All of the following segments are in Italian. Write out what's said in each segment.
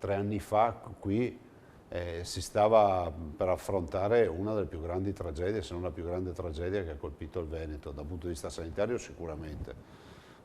3 anni fa qui si stava per affrontare una delle più grandi tragedie, se non la più grande tragedia che ha colpito il Veneto, dal punto di vista sanitario sicuramente,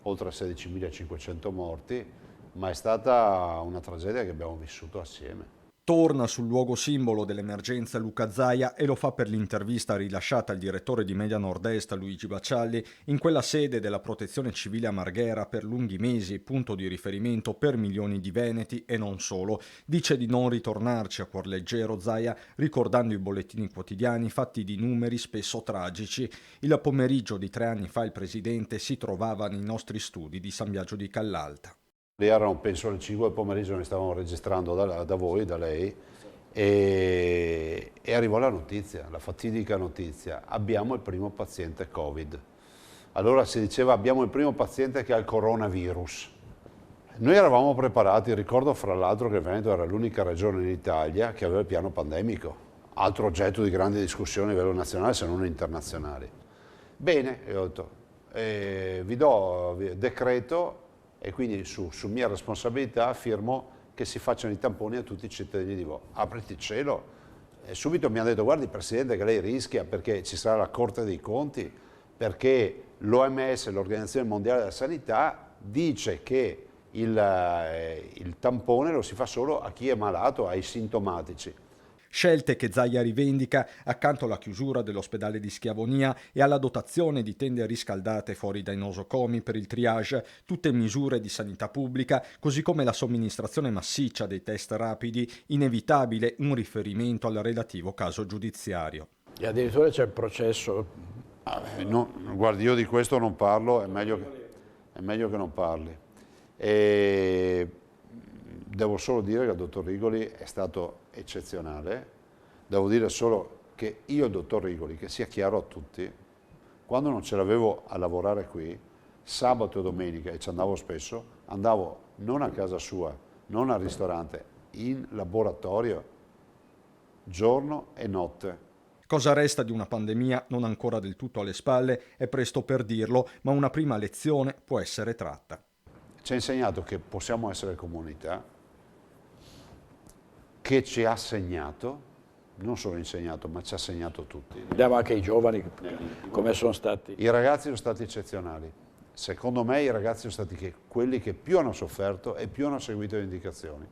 oltre 16.500 morti, ma è stata una tragedia che abbiamo vissuto assieme. Torna sul luogo simbolo dell'emergenza Luca Zaia e lo fa per l'intervista rilasciata al direttore di Media Nord-Est Luigi Baccialli in quella sede della Protezione Civile a Marghera per lunghi mesi, punto di riferimento per milioni di veneti e non solo. Dice di non ritornarci a cuor leggero Zaia, ricordando i bollettini quotidiani fatti di numeri spesso tragici. Il pomeriggio di 3 anni fa il presidente si trovava nei nostri studi di San Biagio di Callalta. Erano penso alle 5 del pomeriggio, noi stavamo registrando da voi, da lei, e arrivò la notizia, la fatidica notizia: abbiamo il primo paziente Covid. Allora si diceva abbiamo il primo paziente che ha il coronavirus. Noi eravamo preparati, ricordo fra l'altro che il Veneto era l'unica regione in Italia che aveva il piano pandemico, altro oggetto di grande discussione a livello nazionale se non internazionale. Bene, ho detto, vi do decreto e quindi su mia responsabilità firmo che si facciano i tamponi a tutti i cittadini di Vo. Apriti il cielo. E subito mi hanno detto: guardi Presidente che lei rischia perché ci sarà la Corte dei Conti, perché l'OMS, l'Organizzazione Mondiale della Sanità, dice che il tampone lo si fa solo a chi è malato, ai sintomatici. Scelte che Zaia rivendica accanto alla chiusura dell'ospedale di Schiavonia e alla dotazione di tende riscaldate fuori dai nosocomi per il triage, tutte misure di sanità pubblica, così come la somministrazione massiccia dei test rapidi, inevitabile un riferimento al relativo caso giudiziario. E addirittura c'è il processo. No, guardi, io di questo non parlo, è meglio che non parli. E devo solo dire che il dottor Rigoli è stato eccezionale. Devo dire solo che io e il dottor Rigoli, che sia chiaro a tutti, quando non ce l'avevo a lavorare qui, sabato e domenica, e ci andavo spesso, andavo non a casa sua, non al ristorante, in laboratorio, giorno e notte. Cosa resta di una pandemia non ancora del tutto alle spalle? È presto per dirlo, ma una prima lezione può essere tratta. Ci ha insegnato che possiamo essere comunità, che ci ha segnato, non solo insegnato, ma ci ha segnato tutti. Vediamo anche i giovani come sono stati. I ragazzi sono stati eccezionali. Secondo me i ragazzi sono stati quelli che più hanno sofferto e più hanno seguito le indicazioni.